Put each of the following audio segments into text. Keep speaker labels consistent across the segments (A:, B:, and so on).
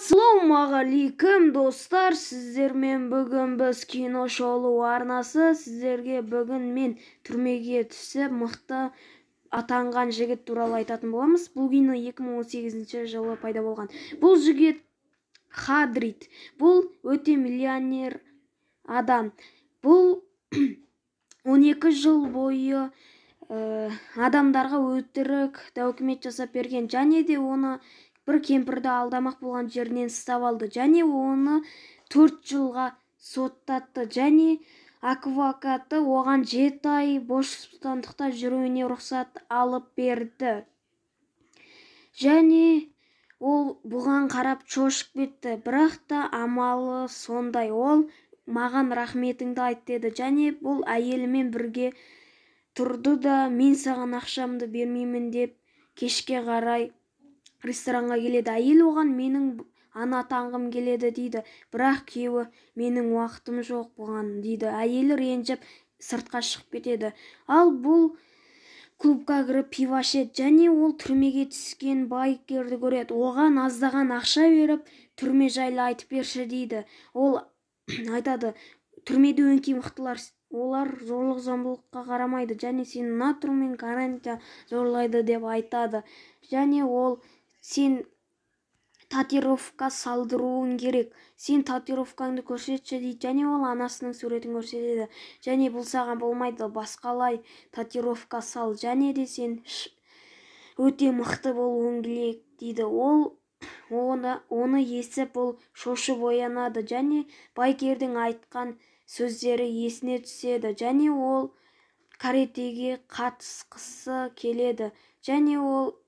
A: Ассалаумағалейкум достар, сіздермен бүгін біз кино шоу арнасы. Сіздерге бүгін мен түрмеге түсіп мықты атанған жігіт туралы айтатын боламыз. Бұл кино 2018 жылы пайда болған. Бұл жігіт Хадрид. Бұл өте миллионер адам. Бұл 12 жыл бойы адамдарға өтірік документ жасап берген, және де оны бір кемпірді алдамақ болған жерінен ұстап алды, және оны 4 жылға соттатты, және адвокаты оған 7 ай бостандықта жүруіне рұқсат алып берді. Және ол бұған қарап шошып кетті, бірақ та амалы сондай. Ол маған рахметіңді айт деді, және бұл әйелімен бірге тұрды да, мен саған ақшамды бермеймін деп кешке қарай ресторанға келеді. Әйел оған менің ана таңғым келеді дейді, бірақ күйеуі менің уақытым жоқ бұған дейді. Әйелі ренжіп сыртқа шығып кетеді. Ал бұл клубқа кіріп пиво ішеді, және ол түрмеге түскен байкерді көреді. Оған аздаған ақша беріп, түрме жайлы айтып берші дейді. Ол айтады, түрмеде өңкей мықтылар, олар зорлық зомбылыққа қарамайды, және сен мына түрмен гарантия зорлайды деп айтады. Және ол сен татуировка салдыруың керек, сен татуировкаңды көрсетші дейді, және ол анасының суретін көрсетеді. Және бұл саған болмайды, басқалай татуировка сал, және де сен өте мықты болуың керек дейді. Оны естіп ол шошып оянады, және байкердің айтқан сөздері есіне түседі, және ол каратеге қатысқысы келеді, және ол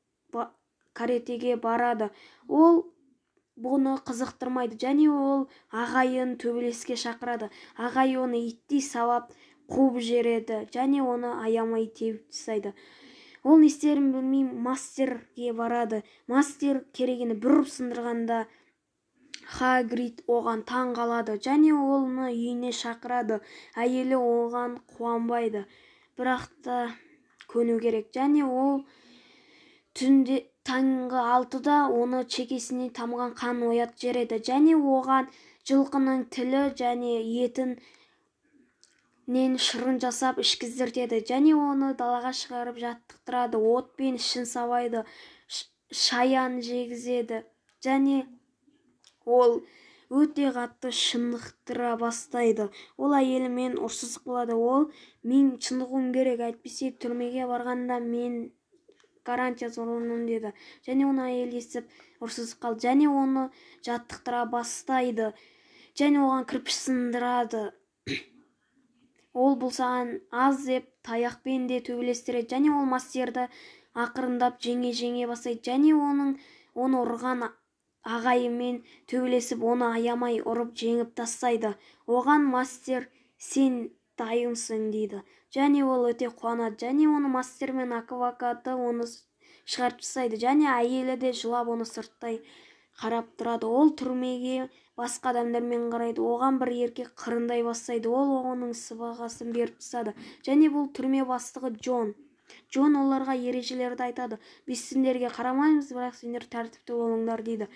A: каратеге барады. Ол бұны қызықтырмайды, және ол ағайын төбелеске шақырады. Ағай оны иттей сабап қуып жібереді, және оны аямай теуіп тастайды. Ол не істерін білмей мастерге барады. Мастер керегені бір сындырғанда Хагрид оған таң қалады, және оны үйіне шақырады. Әйелі оған қуанбайды, бірақ та көну керек, және ол түнде таңғы 6-да оны шекесіне тамған қан оят жібереді, және оған жылқының тілі және етінен шырын жасап ішкіздіртеді, және оны далаға шығарып жаттықтырады, отпен ішін сабайды, шаян жегізеді, және ол өте қатты шынықтыра бастайды. Ол әйелімен ұрсысып қалады. Ол мен шынығуым керек, әйтпесе түрмеге барғанда мен гарантия зорланамын деді. Және оны әйел естіп ұрсысып қалды, және оны жаттықтыра бастайды, және оған кірпіш сындырады. Ол бұл саған аз деп таяқпен де төбелестіреді, және ол мастерді ақырындап жеңе бастайды, және оны ұрған ағайымен төбелесіп, оны аямай ұрып жеңіп тастайды. Оған мастер сен дайынсың дейді, және ол өте қуанады, және оны мастер мен адвокаты оны шығарып тастайды, және әйелі де жылап оны сырттай қарап тұрады. Ол түрмеге басқа адамдармен қарайды. Оған бір еркек қырындай бастайды. Ол оның сыбағасын беріп тастады, және бұл түрме бастығы Джон оларға ережелерді айтады. Біз сендерге қарамаймыз, бірақ сендер тәртіпті болыңдар дейді.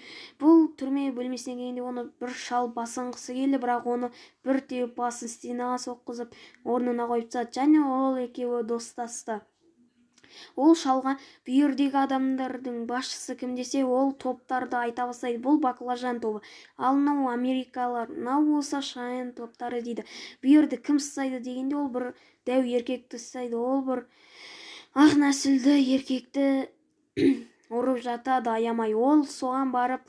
A: Бұл түрме бөлмесіне келгенде оны бір шал басынғысы келді, бірақ оны бір теуіп басын стенаға соққызып орнына қойып тастады, және ол екеуі достасты. Ол шалға бүйірдегі адамдардың басшысы кім десе, ол топтарды айта бастайды. Бұл баклажан тобы, ал мынау америкалар, мынау болса шаян топтары дейді. Бүйірді кім ұстайды дегенде, ол бір дәу еркекті ұстайды. Ол бір ақ нәсілді еркекті ұрып жатады аямай. Ол соған барып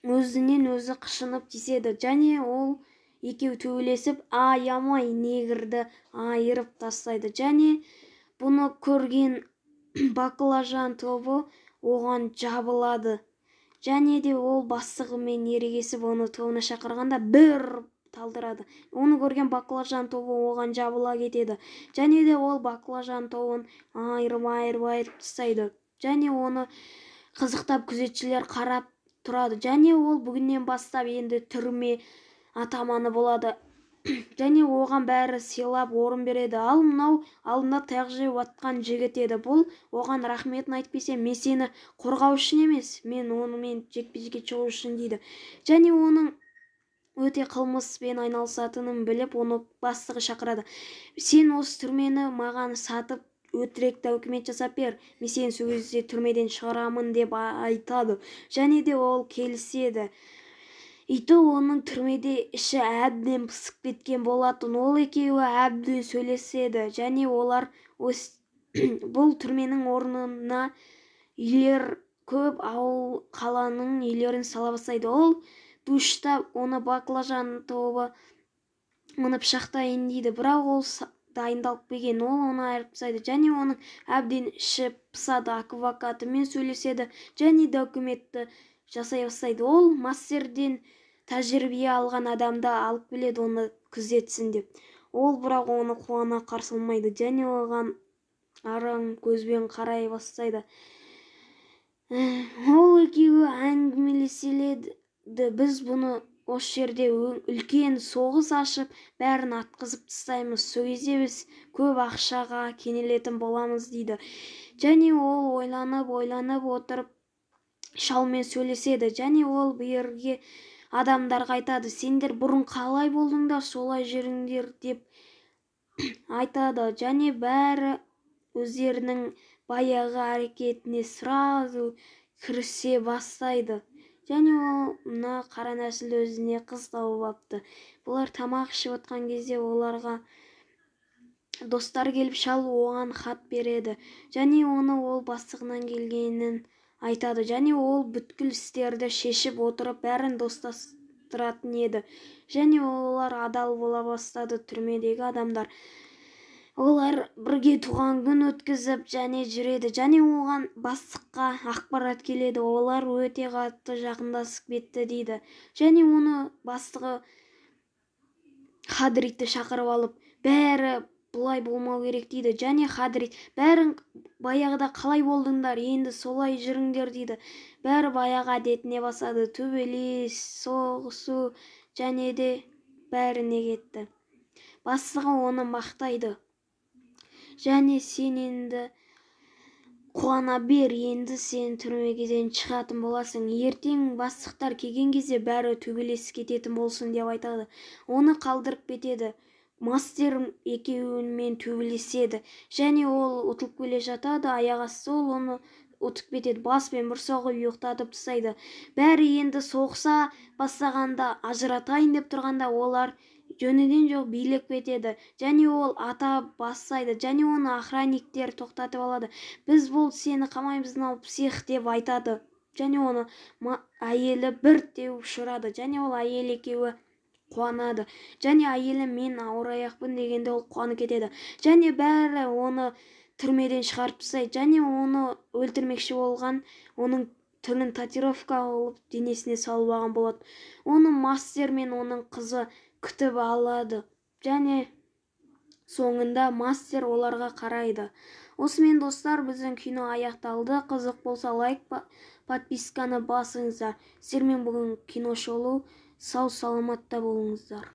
A: өзінен өзі қышынып тиіседі, және ол екеу төбелесіп аямай негрді айырып тастайды, және бұны көрген баклажан тобы оған жабылады, және де ол бастығымен ерегесіп оны тобына шақырғанда бір талдырады. Оны көрген баклажан тобы оған жабыла кетеді, және де ол баклажан тобын айырып тастайды, және оны қызықтап күзетшілер қарап тұрады, және ол бүгіннен бастап енді түрме атаманы болады. және оған бәрі сыйлап орын береді. Ал мынау алдында таяқ жеп жатқан жігіт еді. Бұл оған рахметін айтпесе, мен сені қорғау үшін емес, мен онымен жекпе-жекке шығу үшін дейді. Және оның өте қылмыспен айналысатынын біліп, оны бастығы шақырады. Сен осы түрмені маған сатып, өтірік документ жасап бер, мен сені сол кезде түрмеден шығарамын деп айтады. Және де ол келіседі. Иті оның түрмеде іші әбден пысып кеткен болатын. Ол екеуі әбден сөйлеседі. Және олар бұл түрменің орнына үйлер көп, ауыл қаланың үйлерін сала бастайды. Ол душта оны баклажан тобы оны пышақтайын дейді, бірақ ол дайындалып келген. Ол оны айырып тастайды және оның әбден іші пысады. Адвокатымен сөйлеседі және документті жасай бастайды. Ол мастерден тәжірибе алған адамды алып келеді, оны күзетсін деп. Ол бірақ оны қуана қарсы алмайды және оған араң көзбен қарай бастайды. Ол екеуі әңгімелеседі. Біз бұны осы жерде үлкен соғыс ашып, бәрін атқызып тастаймыз. Сол кезде біз көп ақшаға кенелетін боламыз дейді. Және ол ойланып отырып шалмен сөйлеседі. Және ол берге адамдарға айтады, сендер бұрын қалай болдыңдар, солай жүріңдер деп айтады. Және бәрі өздерінің баяғы әрекетіне сразу кірісе бастайды. Және ол мына қара нәсіл өзіне қыз тауып апты. Бұлар тамақ ішіп отқан кезде оларға достар келіп, шал оған хат береді. Және оны ол бастығынан келгенін айтады. Және ол бүткіл істерді шешіп отырып, бәрін достастыратын еді. Және олар адал бола бастады, түрмедегі адамдар. Олар бірге туған күн өткізіп және жүреді. Және оған бастыққа ақпарат келеді. Олар өте қатты жақындасып кетті дейді. Және оны бастығы Хадридті шақырып алып, бәрі бұлай болмау керек дейді. Және Хадрид, бәрін баяғыда қалай болдыңдар, енді солай жүріңдер дейді. Бәрі баяғы әдетіне басады. Төбелес, соғысу және де бәріне кетті. Бастығы оны мақтайды. Және сен енді қуана бер, енді сен түрмеден шығатын боласың. Ертең бастықтар келген кезде бәрі төбелесіп кететін болсын деп айтады. Оны қалдырып кетеді. Мастер екеуімен төбелеседі. Және ол ұтылып келе жатады, аяқ асты ол оны ұтып кетеді. Баспен бір соғып ұйықтатып тастайды. Бәрі енді соғыса бастағанда, ажыратайын деп тұрғанда, олар жөнінен жоқ билеп кетеді. Және ол ата бастайды. Және оны охранниктер тоқтатып алады. Біз бұл сені қамаймыз, мынау псих деп айтады. Және оны әйелі бір теуіп ұшырады. Және ол әйел екеуі қуанады. Және әйелі мен ауыр аяқпын дегенде ол қуанып кетеді. Және бәрі оны түрмеден шығарып тастайды. Және оны өлтірмекші болған, оның түнін татуировка алып денесіне салып алған болады. Оны мастер мен оның қызы күтіп алады. Және соңында мастер оларға қарайды. Осымен достар, біздің кино аяқталды. Қызық болса лайк, подписканы басыңыздар. Сіздермен бүгін кино шолу. Сау саламатта болыңыздар.